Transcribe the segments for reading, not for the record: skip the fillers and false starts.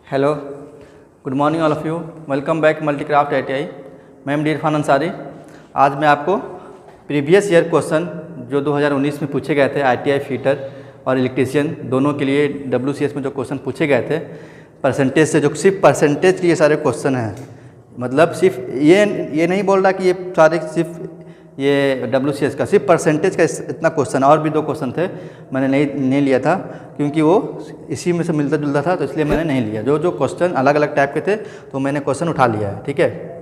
Hello, good morning all of you. Welcome back multicraft ITI। मैं M D Irfan Ansari. आज मैं आपको प्रीवियस ईयर क्वेश्चन जो 2019 में पूछे गए थे ITI फीटर और इलेक्ट्रीशियन दोनों के लिए WCS में जो क्वेश्चन पूछे गए थे परसेंटेज से, जो सिर्फ परसेंटेज के ये सारे क्वेश्चन हैं। मतलब सिर्फ ये नहीं बोल रहा कि ये सारे सिर्फ ये WCS का सिर्फ परसेंटेज का इतना क्वेश्चन, और भी 2 क्वेश्चन थे मैंने नहीं लिया था क्योंकि वो इसी में से मिलता जुलता था, तो इसलिए मैंने नहीं लिया। जो क्वेश्चन अलग अलग टाइप के थे तो मैंने क्वेश्चन उठा लिया है, ठीक है।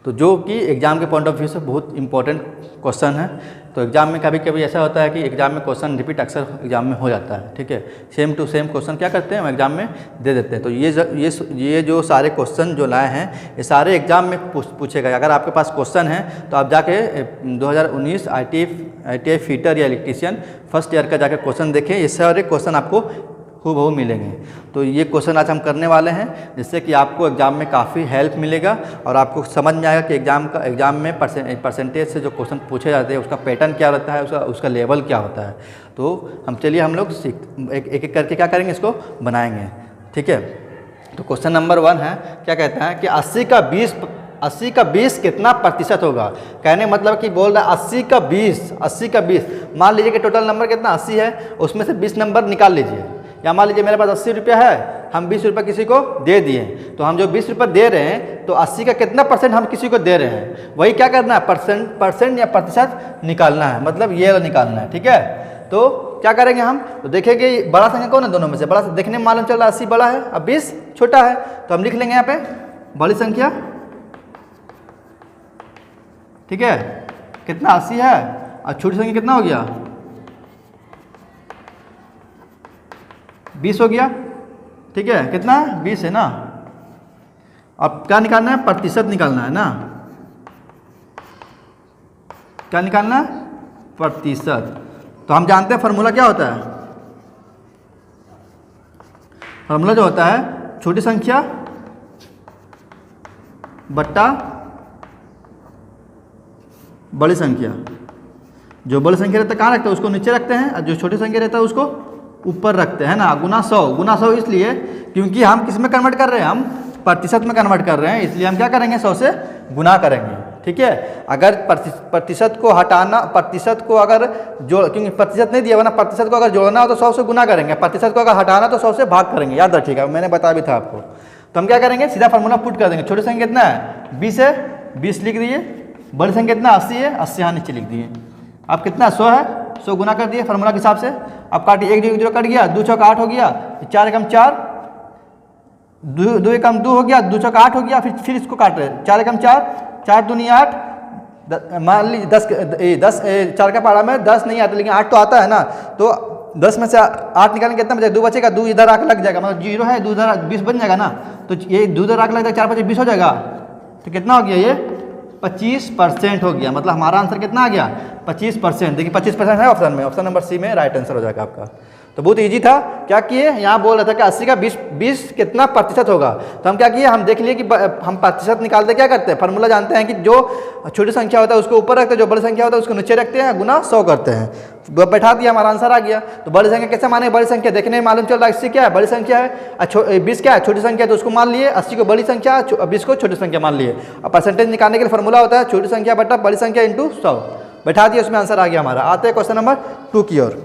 तो जो कि एग्ज़ाम के पॉइंट ऑफ व्यू से बहुत इंपॉर्टेंट क्वेश्चन है। तो एग्ज़ाम में कभी कभी ऐसा होता है कि एग्ज़ाम में क्वेश्चन रिपीट अक्सर एग्ज़ाम में हो जाता है, ठीक है। सेम टू सेम क्वेश्चन क्या करते हैं, हम एग्ज़ाम में दे देते हैं। तो ये जो सारे क्वेश्चन जो लाए हैं ये सारे एग्ज़ाम में पूछे गए। अगर आपके पास क्वेश्चन है तो आप जाके 2019 ITI फीटर या इलेक्ट्रीशियन फर्स्ट ईयर का जाकर क्वेश्चन देखें। ये सारे क्वेश्चन आपको हूबहू मिलेंगे। तो ये क्वेश्चन आज हम करने वाले हैं जिससे कि आपको एग्ज़ाम में काफ़ी हेल्प मिलेगा और आपको समझ में आएगा कि एग्ज़ाम में परसेंटेज से जो क्वेश्चन पूछे जाते हैं उसका पैटर्न क्या रहता है, उसका लेवल क्या होता है। तो चलिए हम लोग एक एक करके क्या करेंगे, इसको बनाएंगे, ठीक है। तो क्वेश्चन नंबर 1 है, क्या कहता है कि 80 का 20 कितना प्रतिशत होगा। कहने मतलब कि बोल रहा है 80 का 20। मान लीजिए कि टोटल नंबर कितना 80 है, उसमें से 20 नंबर निकाल लीजिए। या मान लीजिए मेरे पास 80 रुपया है, हम 20 रुपये किसी को दे दिए, तो हम जो 20 रुपये दे रहे हैं तो 80 का कितना परसेंट हम किसी को दे रहे हैं, वही क्या करना है, परसेंट या प्रतिशत निकालना है, मतलब ये निकालना है, ठीक है। तो क्या करेंगे हम, तो देखेंगे बड़ा संख्या कौन है दोनों में से। बड़ा देखने में मालूम चल रहा है 80 बड़ा है, अब 20 छोटा है, तो हम लिख लेंगे यहाँ पे बड़ी संख्या, ठीक है। कितना 80 है और छोटी संख्या कितना हो गया 20 हो गया, ठीक है। कितना 20 है ना। अब क्या निकालना है, प्रतिशत निकालना है ना। क्या निकालना है, प्रतिशत। तो हम जानते हैं फार्मूला क्या होता है। फार्मूला जो होता है छोटी संख्या बट्टा बड़ी संख्या। जो बड़ी संख्या रहता है कहाँ रखते हैं, उसको नीचे रखते हैं, और जो छोटी संख्या रहता है उसको ऊपर रखते हैं ना। गुना 100 इसलिए क्योंकि हम किस में कन्वर्ट कर रहे हैं, हम प्रतिशत में कन्वर्ट कर रहे हैं, इसलिए हम क्या करेंगे 100 से गुना करेंगे, ठीक है। अगर प्रतिशत को हटाना, प्रतिशत को अगर क्योंकि प्रतिशत नहीं दिया हुआ ना, प्रतिशत को अगर जोड़ना हो तो 100 से गुना करेंगे, प्रतिशत को अगर हटाना तो 100 से भाग करेंगे, याद रखिएगा, मैंने बताया भी था आपको। तो हम क्या करेंगे, सीधा फार्मूला पुट कर देंगे। छोटी संख्या कितना है 20 है, 20 लिख दिए। बड़ी संख्या कितना 80 है, 80 यहाँ नीचे लिख दिए। अब कितना 100 है, 100 गुना कर दिए फार्मूला के हिसाब से। अब काटिए, 1 0 कट गया, 2 चौक 8 हो गया, 4 एकम 4, 2 एकम 2 हो गया, 2 चौक 8 हो गया। फिर इसको काट रहे, 4 एकम 4, 4 दूनी 8, मान लीजिए 10 4 का पारा में 10 नहीं आता, लेकिन 8 तो आता है ना। तो 10 में से 8 निकालने कितना बचेगा, 2 बचेगा, 2 इधर आके लग जाएगा, मतलब 0 है, 2 इधर 20 बन जाएगा ना। तो ये 2 इधर आके लग जाएगा, 4 5 20 हो जाएगा। तो कितना हो गया, ये 25% हो गया। मतलब हमारा आंसर कितना आ गया 25%। देखिए 25% है ऑप्शन में, ऑप्शन नंबर सी में राइट आंसर हो जाएगा आपका। तो बहुत इजी था। क्या किए, यहाँ बोल रहा था कि 80 का 20 कितना प्रतिशत होगा। तो हम क्या किए, हम देख लिए कि हम प्रतिशत निकालते क्या करते हैं, फार्मूला जानते हैं कि जो छोटी संख्या होता है उसको ऊपर रखते हैं, जो बड़ी संख्या होता है उसको नीचे रखते हैं, गुना 100 करते हैं। बैठा दिया, हमारा आंसर आ गया। तो बड़ी संख्या कैसे माने, बड़ी संख्या देखने में मालूम चल रहा है 80 क्या है, बड़ी संख्या है, 20 क्या है, छोटी संख्या है, तो उसको मान लिए 80 को बड़ी संख्या, 20 को छोटी संख्या मान लिए। अब परसेंटेज निकालने के लिए फार्मूला होता है छोटी संख्या बटा बड़ी संख्या इंटू 100। बैठा दिया, उसमें आंसर आ गया हमारा। आते हैं क्वेश्चन नंबर 2 की ओर।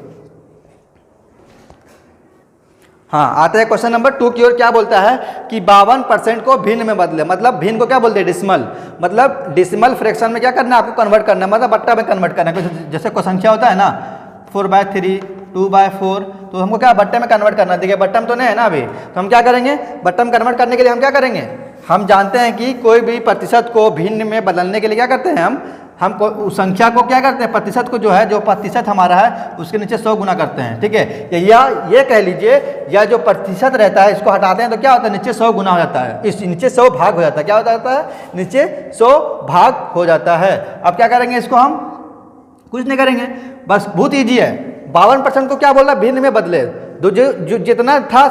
हाँ, आते हैं क्वेश्चन नंबर 2 की ओर। क्या बोलता है कि 52% को भिन्न में बदले। मतलब भिन्न को क्या बोलते हैं, डिसिमल। मतलब डिसिमल फ्रैक्शन में क्या करना है, आपको कन्वर्ट करना है, मतलब बट्टा में कन्वर्ट करना है। जैसे कोई संख्या होता है ना 4/3, 2/4, तो हमको क्या बट्टे में कन्वर्ट करना है। देखिए बट्टा में तो नहीं है ना अभी, तो हम क्या करेंगे, बट्टा में कन्वर्ट करने के लिए हम क्या करेंगे, हम जानते हैं कि कोई भी प्रतिशत को भिन्न में बदलने के लिए क्या करते हैं, हम उस संख्या को क्या करते हैं, प्रतिशत को जो है, जो प्रतिशत हमारा है उसके नीचे 100 गुना करते हैं, ठीक है। या ये कह लीजिए, या जो प्रतिशत रहता है इसको हटाते हैं तो क्या होता है, नीचे 100 गुना हो जाता है, इस नीचे 100 भाग हो जाता है। क्या हो जाता है, नीचे 100 भाग हो जाता है। अब क्या करेंगे, इसको हम कुछ नहीं करेंगे, बस बहुत ईजी है। 52% को क्या बोल रहा है, भिन्न में बदले। जो जितना था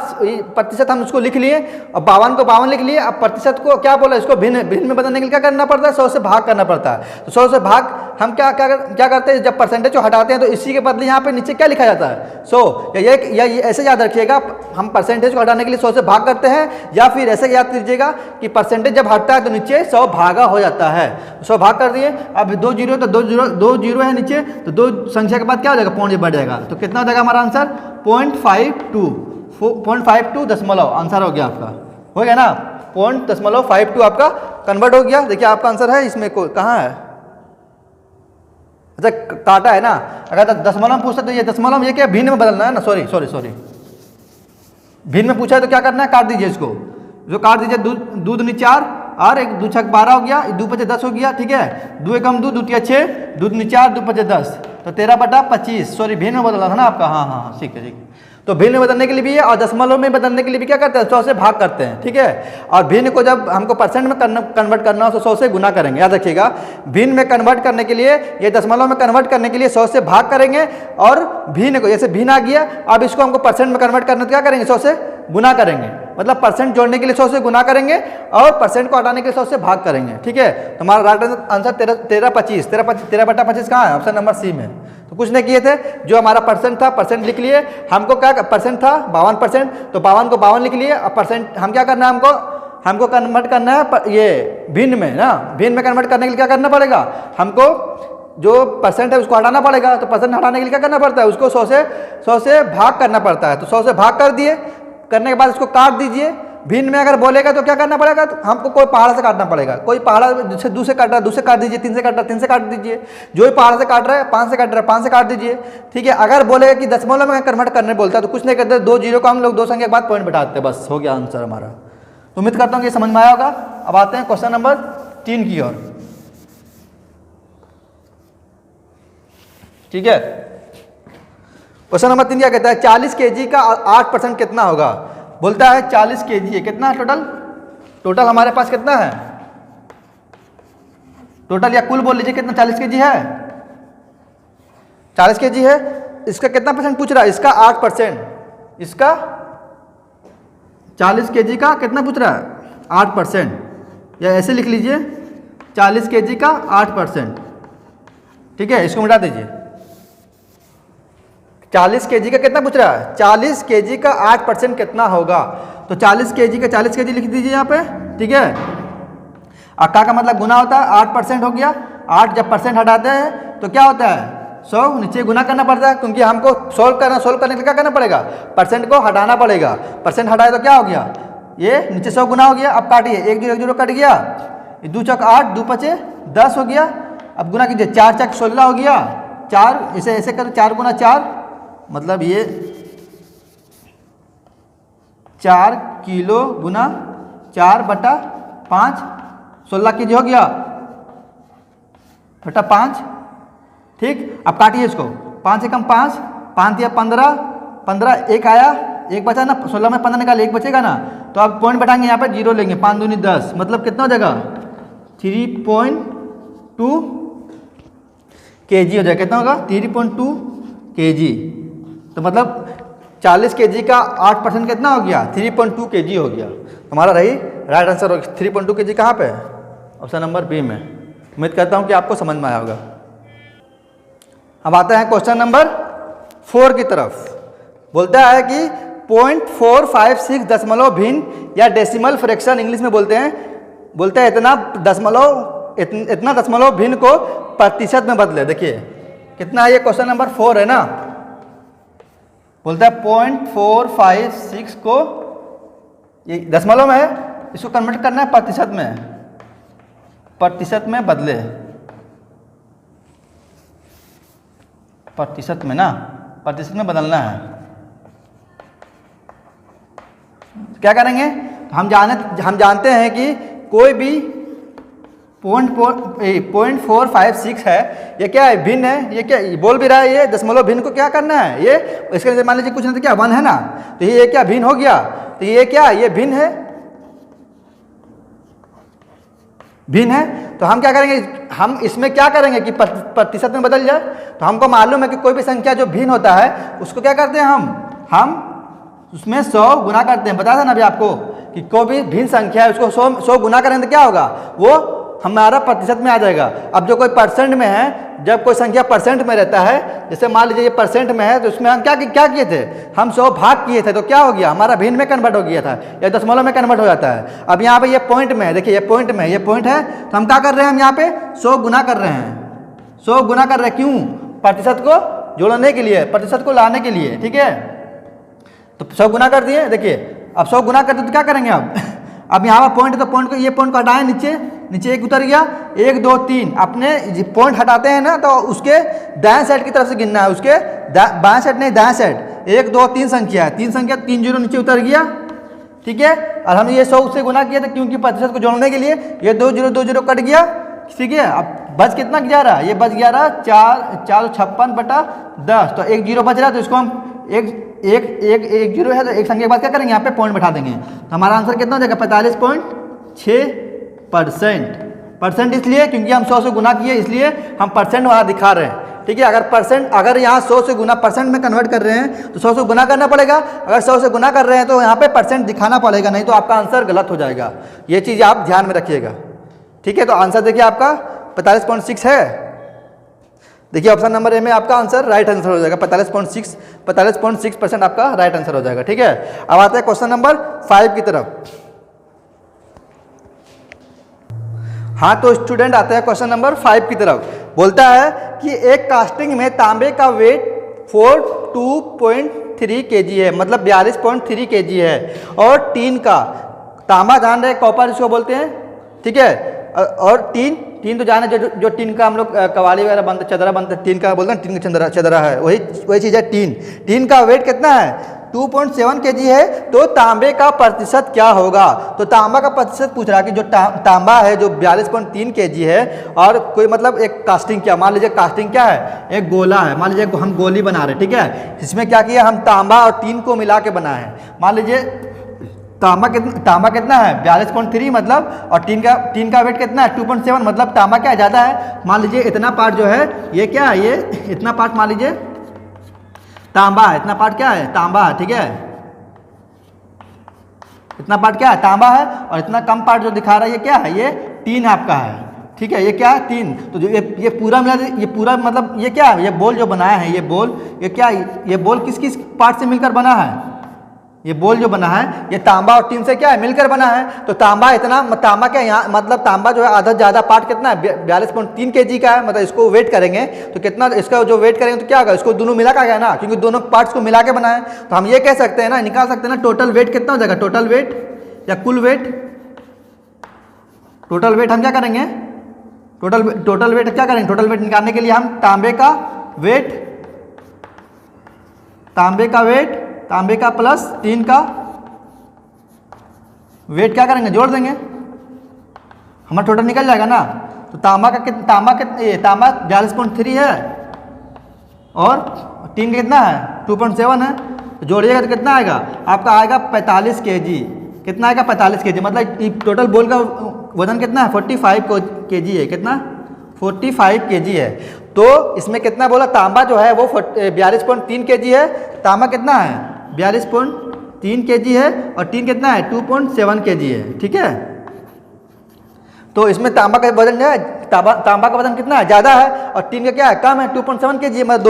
प्रतिशत हम उसको लिख लिए, और 52 को 52 लिख लिए। अब प्रतिशत को क्या बोला, इसको भिन्न में बदलने के लिए क्या करना पड़ता है, 100 से भाग करना पड़ता है। तो 100 से भाग हम क्या करते हैं, जब परसेंटेज को हटाते हैं तो इसी के बदले यहाँ पे नीचे क्या लिखा जाता है 100, या ये ऐसे याद रखिएगा, हम परसेंटेज को हटाने के लिए 100 से भाग करते हैं, या फिर ऐसे याद कीजिएगा कि परसेंटेज जब हटता है तो नीचे 100 भागा हो जाता है। 100 भाग कर दिए, अब 2 जीरो तो 2 जीरो है नीचे, तो 2 संख्या के बाद क्या हो जाएगा, पॉइंट बढ़ जाएगा, तो कितना हो जाएगा हमारा आंसर 0.52 दशमलव, आंसर हो गया आपका, हो गया ना 0.52 आपका कन्वर्ट हो गया। देखिए आपका आंसर है इसमें, कहाँ है, अच्छा काटा है ना, अगर दशमलव पूछता तो ये दशमलव, ये क्या भिन्न में बदलना है ना, सॉरी भिन्न में पूछा है तो क्या करना है, काट दीजिए इसको, जो काट दीजिए, दूध नी 4 और 1 2 6 12 हो गया, 2 5 10 हो गया, ठीक है, 2 एकम 2 2 3 6, दूध नी 4 2 5 10, तो 13/25, सॉरी भिन्न में बदलना था ना आपका, हाँ ठीक है। तो भिन्न में बदलने के लिए भी है और दशमलव में बदलने के लिए भी क्या करते हैं, 100 से भाग करते हैं, ठीक है। और भिन्न को जब हमको परसेंट में कन्वर्ट करना हो तो 100 से गुना करेंगे, याद रखिएगा। भिन्न में कन्वर्ट करने के लिए, ये दशमलव में कन्वर्ट करने के लिए 100 से भाग करेंगे, और भिन्न को, जैसे भिन्न आ गया, अब इसको हमको परसेंट में कन्वर्ट करना तो क्या करेंगे, 100 से गुना करेंगे, मतलब परसेंट जोड़ने के लिए 100 से गुना करेंगे और परसेंट को हटाने के लिए 100 से भाग करेंगे, ठीक है। तो हमारा राइट आंसर 13/25 कहाँ है, ऑप्शन नंबर सी में। तो कुछ नहीं किए थे, जो हमारा परसेंट था परसेंट लिख लिए, हमको क्या परसेंट था 52%, तो 52 को 52 लिख लिए, अब परसेंट हम क्या करना है, हमको कन्वर्ट करना है ये भिन्न में ना, भिन्न में कन्वर्ट करने के लिए क्या करना पड़ेगा, हमको जो परसेंट है उसको हटाना पड़ेगा, तो परसेंट हटाने के लिए क्या करना पड़ता है, उसको 100 से भाग करना पड़ता है, तो 100 से भाग कर दिए, करने के बाद इसको काट दीजिए। भिन्न में अगर बोलेगा तो क्या करना पड़ेगा, तो हमको कोई पहाड़ा से काटना पड़ेगा, कोई पहाड़ा जैसे 2 से काट रहा है 2 से काट दीजिए, 3 से काट रहा है 3 से काट दीजिए, जो भी पहाड़ से काट रहा है 5 से काट रहा है 5 से काट दीजिए, ठीक है। अगर बोलेगा कि दशमलव में कन्वर्ट करने बोलता है तो कुछ नहीं करते, 2 जीरो को हम लोग 2 संख्या के बाद पॉइंट बैठाते हैं, बस हो गया आंसर हमारा। तो उम्मीद करता हूँ कि समझ में आया होगा। अब आते हैं क्वेश्चन नंबर 3 की ओर, ठीक है। क्वेश्चन नंबर 3 क्या कहता है, 40 kg का 8% कितना होगा, बोलता है 40 kg है, कितना है टोटल हमारे पास कितना है टोटल, या कुल बोल लीजिए कितना, 40 kg है, 40 kg है, इसका कितना परसेंट पूछ रहा है, इसका 8%, इसका 40 kg का कितना पूछ रहा है 8%, या ऐसे लिख लीजिए 40 kg का 8%, ठीक है, इसको मिटा दीजिए। 40 kg का कितना पूछ रहा है, 40 kg का 8% कितना होगा, तो 40 kg का 40 kg लिख दीजिए यहाँ पे, ठीक है। अक्का का मतलब गुना होता है, 8% हो गया, 8 जब परसेंट हटाते हैं तो क्या होता है 100, नीचे गुना करना पड़ता है, क्योंकि हमको सोल्व करने के लिए क्या करना पड़ेगा, परसेंट को हटाना पड़ेगा, परसेंट हटाए तो क्या हो गया, ये नीचे 100 गुना हो गया। अब काटिए, 1 0 कट गया, 2 चौक 8 2 5 10 हो गया, अब गुना कीजिए, 4 चौक 16 हो गया, 4 ऐसे करो, 4 गुना 4 मतलब ये 4 किलो गुना 4/5, 16 kg हो गया बटा 5, ठीक। अब काटिए इसको, 5 एकम 5, 5 या 15, 1 आया, 1 बचा ना, 16 में 15 निकाले 1 बचेगा ना, तो अब पॉइंट बैठाएंगे, यहाँ पे 0 लेंगे, 5 दूनी 10, मतलब कितना हो जाएगा 3.2 kg हो जाएगा, कितना होगा 3.2 kg, तो मतलब 40 kg का 8% कितना हो गया 3.2 kg हो गया, हमारा रही राइट आंसर हो गया। 3.2 kg कहाँ पे है, ऑप्शन नंबर बी में। उम्मीद करता हूँ कि आपको समझ में आया होगा। अब आते हैं क्वेश्चन नंबर 4 की तरफ। बोलता है कि 0.456 दशमलव भिन्न या डेसिमल फ्रैक्शन इंग्लिश में बोलते हैं, बोलते हैं इतना दशमलव भिन्न को प्रतिशत में बदले। देखिए कितना है ये, क्वेश्चन नंबर 4 है ना, बोलता है 0.456 को, ये दशमलव में है, इसको कन्वर्ट करना है प्रतिशत में बदले, प्रतिशत में ना, प्रतिशत में बदलना है। क्या करेंगे, हम जानते हैं कि कोई भी 0.456 है, ये क्या है भिन्न है, ये क्या बोल भी रहा है, ये दशमलव भिन्न को क्या करना है, ये इसके मान लीजिए कुछ नहीं तो क्या 1 है ना, तो ये क्या भिन्न हो गया, तो ये क्या ये भिन्न है, भिन्न है। तो हम क्या करेंगे, हम इसमें क्या करेंगे कि प्रतिशत में बदल जाए। तो हमको मालूम है कि कोई भी संख्या जो भिन्न होता है उसको क्या करते हैं, हम उसमें 100 गुना करते हैं। बताया था ना अभी आपको कि कोई भी भिन्न संख्या है उसको 100 गुना करेंगे तो क्या होगा, वो हमारा प्रतिशत में आ जाएगा। अब जो कोई परसेंट में है, जब कोई संख्या परसेंट में रहता है, जैसे मान लीजिए ये परसेंट में है, तो उसमें हम क्या किए थे, हम 100 भाग किए थे, तो क्या हो गया, हमारा भिन्न में कन्वर्ट हो गया था या दशमलव में कन्वर्ट हो जाता है। अब यहाँ पे ये पॉइंट में है, देखिए ये पॉइंट में है, ये पॉइंट है, तो हम क्या कर रहे हैं, हम यहाँ पे 100 गुना कर रहे हैं, 100 गुना कर रहे हैं, क्यों, प्रतिशत को जोड़ने के लिए, प्रतिशत को लाने के लिए, ठीक है। तो 100 गुना कर दिए, देखिए अब 100 गुना कर दिए तो क्या करेंगे अब यहाँ पर पॉइंट, तो पॉइंट को, ये पॉइंट को हटाएं, नीचे एक उतर गया, 1 2 3, अपने पॉइंट हटाते हैं ना, तो उसके दाएं साइड की तरफ से गिनना है, उसके बाएं साइड नहीं, दाएं साइड, 1 2 3 संख्या है, 3 संख्या, 3 जीरो नीचे उतर गया, ठीक है। और हम ये 100 से गुना किया था क्योंकि प्रतिशत को जोड़ने के लिए, ये 2 जीरो कट गया, ठीक है। अब बच कितना गया रहा, ये बच गया रहा 456/10, तो 1 जीरो बच रहा है, तो इसको हम एक जीरो है, तो एक संख्या के बाद क्या करेंगे, यहाँ पे पॉइंट बैठा देंगे, तो हमारा आंसर कितना हो जाएगा, 45.6%। इसलिए क्योंकि हम 100 से गुना किए, इसलिए हम परसेंट वहाँ दिखा रहे हैं, ठीक है। अगर यहाँ 100 से गुना परसेंट में कन्वर्ट कर रहे हैं तो 100 से गुना करना पड़ेगा, अगर 100 से गुना कर रहे हैं तो यहाँ पे परसेंट दिखाना पड़ेगा, नहीं तो आपका आंसर गलत हो जाएगा। ये चीज़ आप ध्यान में रखिएगा, ठीक है। तो आंसर देखिए आपका 45.6 है, देखिए ऑप्शन नंबर ए में आपका आंसर राइट आंसर हो जाएगा, 45.6% आपका राइट आंसर हो जाएगा, ठीक है। अब आते हैं क्वेश्चन नंबर 5 की तरफ। हाँ, तो स्टूडेंट आते हैं क्वेश्चन नंबर 5 की तरफ। बोलता है कि एक कास्टिंग में तांबे का वेट 42.3 kg है, मतलब 42.3 kg है, और टीन का, तांबा जान रहे, कॉपर इसको बोलते हैं, ठीक है, और टीन तो जाने जो टीन का हम लोग कवाली वगैरह बनते, चदरा बनते, टीन का बोलते हैं, टीन का चदरा है, वही चीज़ है टीन का वेट कितना है, 2.7 kg है, तो तांबे का प्रतिशत क्या होगा। तो तांबा का प्रतिशत पूछ रहा है कि जो तांबा है जो 42.3 kg है, और कोई मतलब एक कास्टिंग, क्या मान लीजिए कास्टिंग क्या है, एक गोला है, मान लीजिए हम गोली बना रहे, ठीक है, इसमें क्या किया, हम तांबा और टीन को मिला के बनाए हैं। मान लीजिए तांबा कितना है 42.3 मतलब, और टीन का वेट कितना है 2.7, मतलब तांबा क्या ज़्यादा है। मान लीजिए इतना पार्ट जो है ये क्या है, ये इतना पार्ट मान लीजिए तांबा है, इतना पार्ट क्या है, तांबा है, ठीक है, इतना पार्ट क्या है, तांबा है, और इतना कम पार्ट जो दिखा रहा है ये क्या है, ये टीन आपका है, ठीक है, ये क्या है, टीन। तो जो ये पूरा मिला, ये पूरा मतलब ये क्या है, ये बॉल जो बनाया है, ये बॉल, ये क्या है, ये बॉल किस पार्ट से मिलकर बना है, ये बॉल जो बना है ये तांबा और टीन से क्या है, मिलकर बना है। तो तांबा क्या यहाँ मतलब तांबा जो है आधा ज़्यादा पार्ट कितना है 42.3 kg का है, मतलब इसको वेट करेंगे तो कितना, इसका जो वेट करेंगे तो क्या होगा, इसको दोनों मिला का गया ना, क्योंकि दोनों पार्ट्स को मिला के बना है। तो हम ये कह सकते हैं ना, निकाल सकते हैं ना, टोटल वेट कितना हो जाएगा, टोटल वेट या कुल वेट, टोटल वेट हम क्या करेंगे, टोटल वेट क्या करेंगे, टोटल वेट निकालने के लिए हम तांबे का प्लस टीन का वेट क्या करेंगे, जोड़ देंगे, हमारा टोटल निकल जाएगा ना। तो तांबा 42.3 है और टीन का कितना है 2.7 है, तो जोड़िएगा तो कितना आएगा आपका, आएगा 45 kg। कितना आएगा 45 kg, मतलब टोटल बॉल का वजन कितना है 45 kg है, कितना 45 kg है। तो इसमें कितना बोला, तांबा जो है वो 42.3 kg है, तांबा कितना है 42.3 kg है, और टीन कितना है 2.7 kg है, ठीक है। तो इसमें तांबा का वजन जो है, तांबा का वजन कितना है ज़्यादा है, और टीन का क्या है कम है 2.7 kg, मतलब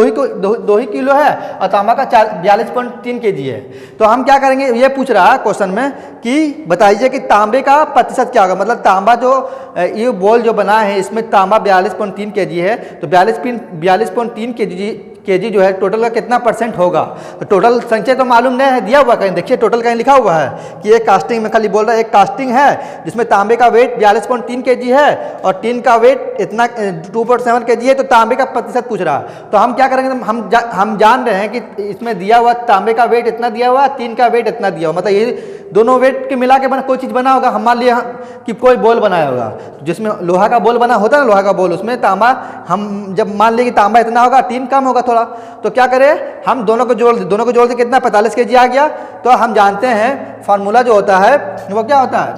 2 किलो है, और तांबा का 42.3 kg है। तो हम क्या करेंगे, ये पूछ रहा है क्वेश्चन में कि बताइए कि तांबे का प्रतिशत क्या होगा, मतलब तांबा जो ये बॉल जो बना है इसमें तांबा 42.3 kg है, तो 42.3 kg जो है टोटल का कितना परसेंट होगा। तो टोटल संख्या तो मालूम नहीं है, दिया हुआ कहीं देखिए, टोटल कहीं लिखा हुआ है कि एक कास्टिंग में, खाली बोल रहा है एक कास्टिंग है जिसमें तांबे का वेट 42.3 kg है और टीन का वेट इतना 2.7 kg है, तो तांबे का प्रतिशत पूछ रहा है। तो हम क्या करेंगे, हम जान रहे हैं कि इसमें दिया हुआ तांबे का वेट इतना दिया हुआ, टीन का वेट इतना दिया हुआ, मतलब ये दोनों वेट के मिला के बना कोई चीज़ बना होगा। हम मान लिया कि कोई बॉल बनाया होगा, जिसमें लोहा का बॉल बना होता है ना, लोहा का बॉल, उसमें तांबा, हम जब मान लिया कि तांबा इतना होगा, टीन कम होगा थोड़ा, तो क्या करें, हम दोनों को जोड़ दे कितना 45 kg आ गया। तो हम जानते हैं फार्मूला जो होता है वो क्या होता है,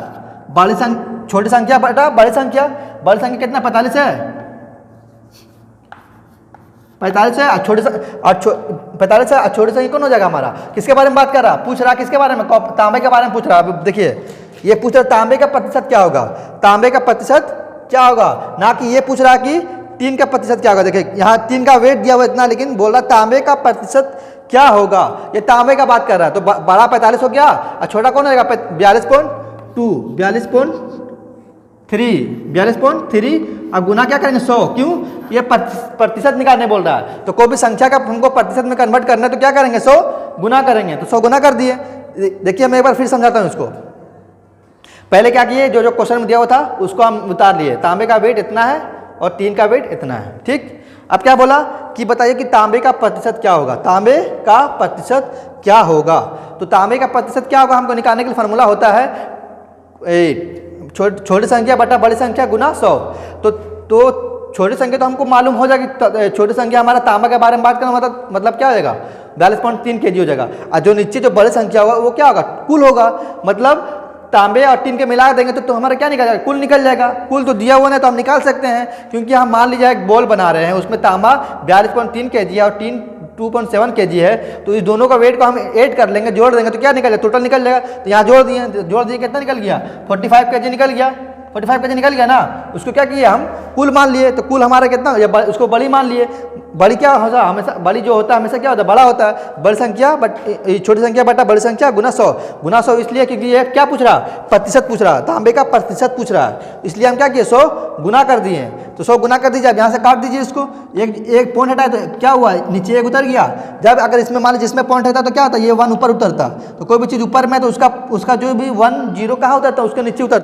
छोटी संख्या बटा बड़ी संख्या कितना 45 है, 45 है, 45 है, छोटी संख्या कौन हो जाएगा हमारा, किसके बारे में बात कर रहा, पूछ रहा किसके बारे में, तांबे के बारे में पूछ रहा। अब देखिए ये पूछ रहा तांबे का प्रतिशत क्या होगा, तांबे का प्रतिशत क्या होगा, ना कि ये पूछ रहा कि टीन का प्रतिशत क्या होगा। देखिए यहाँ टीन का वेट दिया हुआ इतना, लेकिन बोल रहा तांबे का प्रतिशत क्या होगा। ये तांबे का बात कर रहा है, तो बड़ा 45 हो गया और छोटा कौन होगा 42.2, 42.3 अब गुना क्या करेंगे 100, क्यों, ये प्रतिशत निकालने बोल रहा है। तो कोई भी संख्या का हमको प्रतिशत में कन्वर्ट करना है तो क्या करेंगे 100 गुना करेंगे, तो 100 गुना कर दिए। देखिए मैं एक बार फिर समझाता हूँ इसको। पहले क्या किए, जो क्वेश्चन में दिया हुआ था उसको हम उतार लिए, तांबे का वेट इतना है और टीन का वेट इतना है, ठीक। अब क्या बोला कि बताइए कि तांबे का प्रतिशत क्या होगा, तांबे का प्रतिशत क्या होगा। तो तांबे का प्रतिशत क्या होगा हमको निकालने के लिए फार्मूला होता है छोटी संख्या बटा बड़ी संख्या गुना 100। तो छोटी संख्या तो हमको मालूम हो जाएगी, छोटी संख्या हमारा तांबा के बारे में बात करना मतलब क्या हो जाएगा 42.3 kg हो जाएगा। और जो नीचे जो बड़ी संख्या होगा वो क्या होगा, कुल होगा। मतलब तांबे और टीन के मिला देंगे तो हमारा क्या निकल जाएगा, कुल निकल जाएगा। कुल तो दिया हुआ नहीं तो हम निकाल सकते हैं, क्योंकि हम मान लीजिए एक बॉल बना रहे हैं, उसमें तांबा 42.3 kg है और टीन 2.7 kg है, तो इस दोनों का वेट को हम ऐड कर लेंगे, जोड़ देंगे तो क्या निकल जाएगा, टोटल निकल जाएगा। तो यहाँ जोड़ दिए कितना निकल गया 45 kg निकल गया, 45 kg निकल गया ना। उसको क्या किया हम कुल मान लिए, तो कुल हमारा कितना, उसको बड़ी मान लिए। बड़ी क्या होता है हमेशा, बड़ी जो होता है हमेशा क्या होता है, बड़ा होता है। बड़ी संख्या बट छोटी संख्या बटा बड़ी संख्या गुना 100, गुना 100 इसलिए क्योंकि ये क्या पूछ रहा, प्रतिशत पूछ रहा, तांबे का प्रतिशत पूछ रहा है, इसलिए हम क्या किए 100 गुना कर दिए। तो 100 गुना कर दीजिए, अब यहाँ से काट दीजिए इसको, एक पॉइंट हटाए तो क्या हुआ, नीचे एक उतर गया। जब अगर इसमें मान लीजिए जिसमें पॉइंट रहता तो क्या होता, ये 1 ऊपर उतरता। तो कोई भी चीज़ ऊपर में तो उसका जो भी 1 0 कहाँ उतरता, उसके नीचे उतरता।